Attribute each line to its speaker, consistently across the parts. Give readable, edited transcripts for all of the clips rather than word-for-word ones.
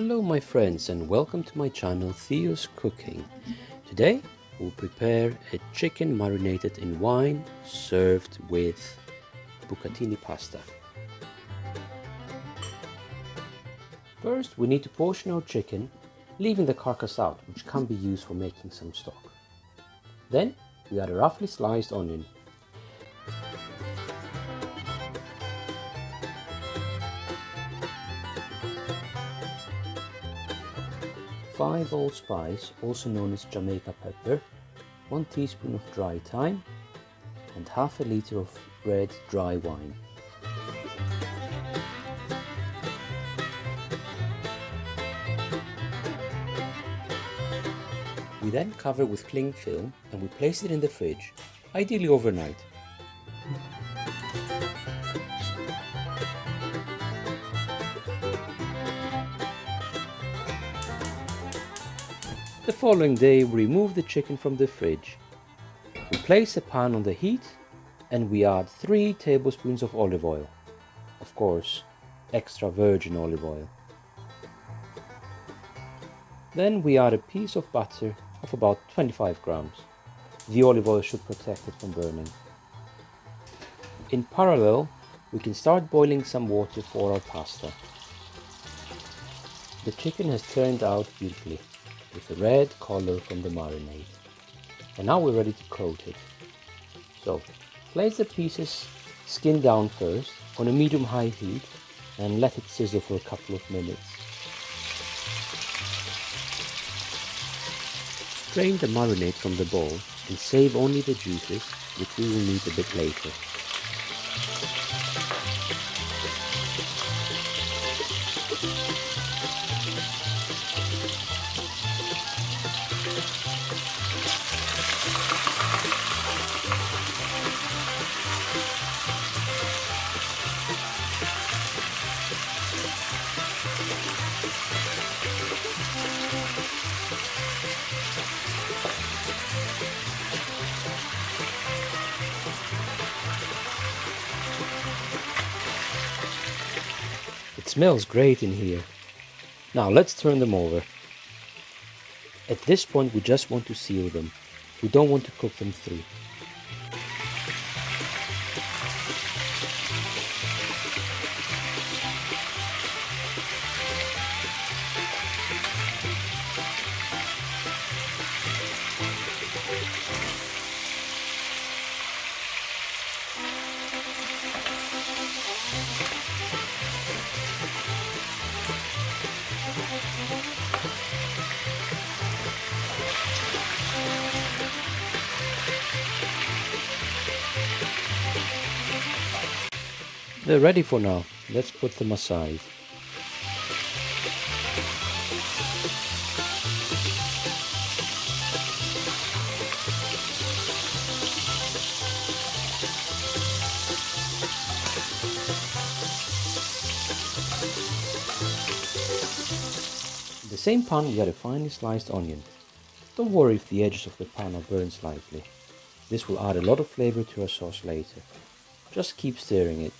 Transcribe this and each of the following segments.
Speaker 1: Hello my friends and welcome to my channel Theo's Cooking. Today we'll prepare a chicken marinated in wine served with bucatini pasta. First we need to portion our chicken, leaving the carcass out, which can be used for making some stock. Then we add a roughly sliced onion. 5 allspice, also known as Jamaica pepper, 1 teaspoon of dry thyme, and half a liter of red dry wine. We then cover with cling film and we place it in the fridge, ideally overnight. The following day we remove the chicken from the fridge. We place a pan on the heat and we add 3 tablespoons of olive oil. Of course, extra virgin olive oil. Then we add a piece of butter of about 25 grams. The olive oil should protect it from burning. In parallel, we can start boiling some water for our pasta. The chicken has turned out beautifully, with a red color from the marinade. And now we're ready to coat it. So, place the pieces skin down first on a medium-high heat and let it sizzle for a couple of minutes. Strain the marinade from the bowl and save only the juices, which we will need a bit later. It smells great in here. Now let's turn them over. At this point we just want to seal them. We don't want to cook them through. They're ready for now. Let's put them aside. In the same pan we add a finely sliced onion. Don't worry if the edges of the pan are burned slightly. This will add a lot of flavor to our sauce later. Just keep stirring it.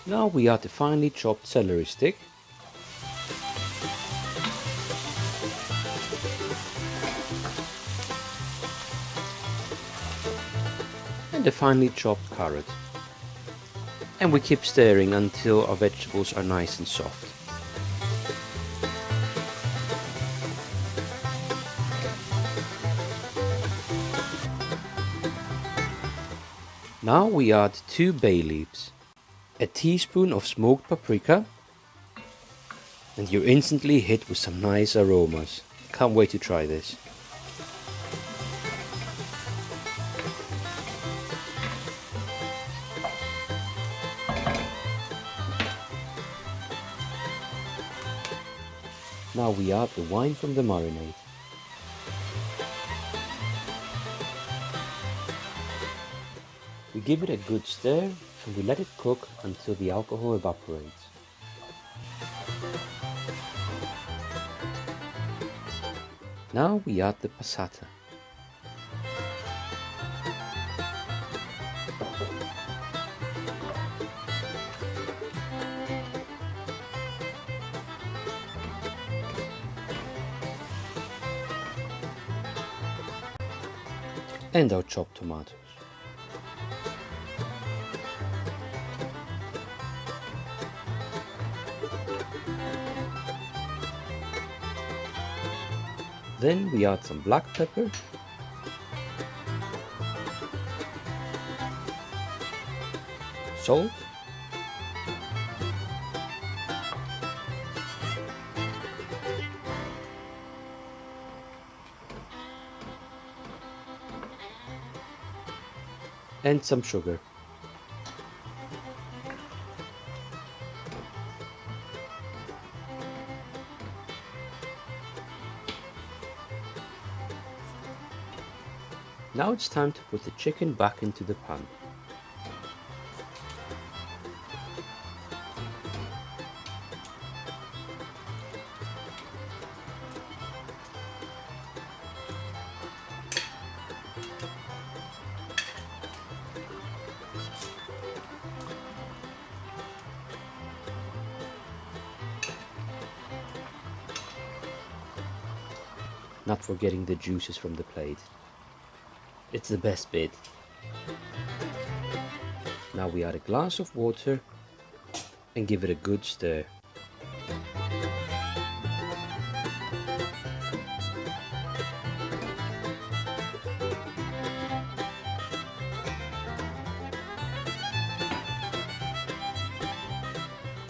Speaker 1: Now we add the finely chopped celery stick, and the finely chopped carrot. And we keep stirring until our vegetables are nice and soft. Now we add 2 bay leaves, a teaspoon of smoked paprika, and you're instantly hit with some nice aromas. Can't wait to try this. Now we add the wine from the marinade. We give it a good stir and we let it cook until the alcohol evaporates. Now we add the passata. And our chopped tomatoes. Then we add some black pepper, salt, and some sugar. Now it's time to put the chicken back into the pan. Not forgetting the juices from the plate. It's the best bit. Now we add a glass of water and give it a good stir.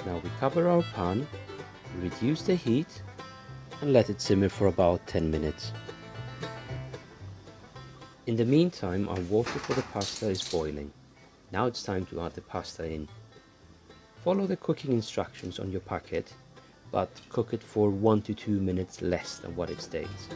Speaker 1: Now we cover our pan, reduce the heat and let it simmer for about 10 minutes. In the meantime, our water for the pasta is boiling. Now it's time to add the pasta in. Follow the cooking instructions on your packet, but cook it for 1 to 2 minutes less than what it states.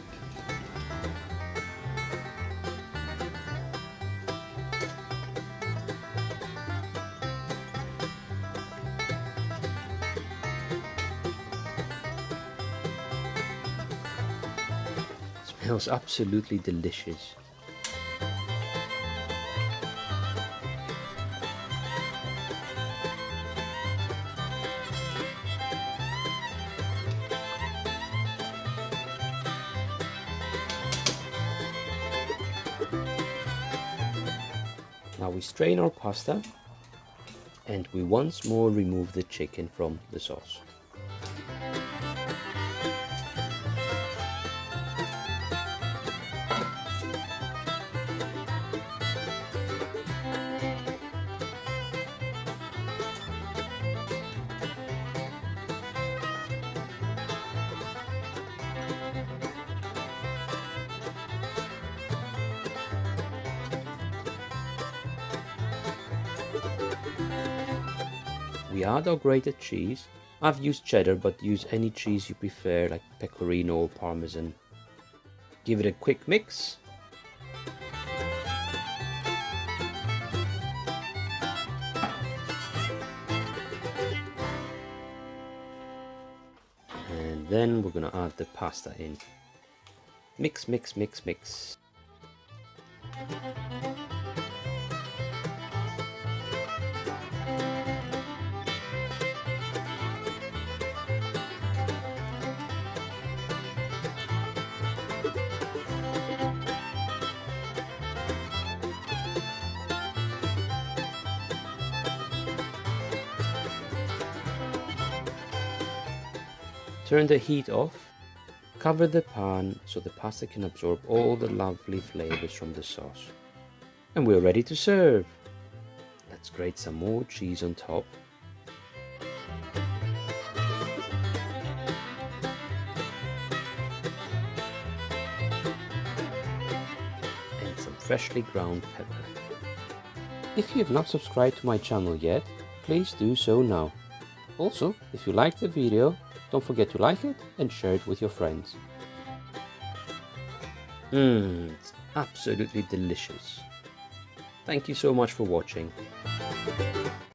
Speaker 1: Smells absolutely delicious. Now we strain our pasta and we once more remove the chicken from the sauce. We add our grated cheese. I've used cheddar, but use any cheese you prefer, like pecorino or parmesan. Give it a quick mix. And then we're gonna add the pasta in. Mix, mix, mix, mix. Turn the heat off, cover the pan so the pasta can absorb all the lovely flavors from the sauce. And we're ready to serve. Let's grate some more cheese on top. And some freshly ground pepper. If you have not subscribed to my channel yet, please do so now. Also, if you liked the video, don't forget to like it and share it with your friends. It's absolutely delicious. Thank you so much for watching.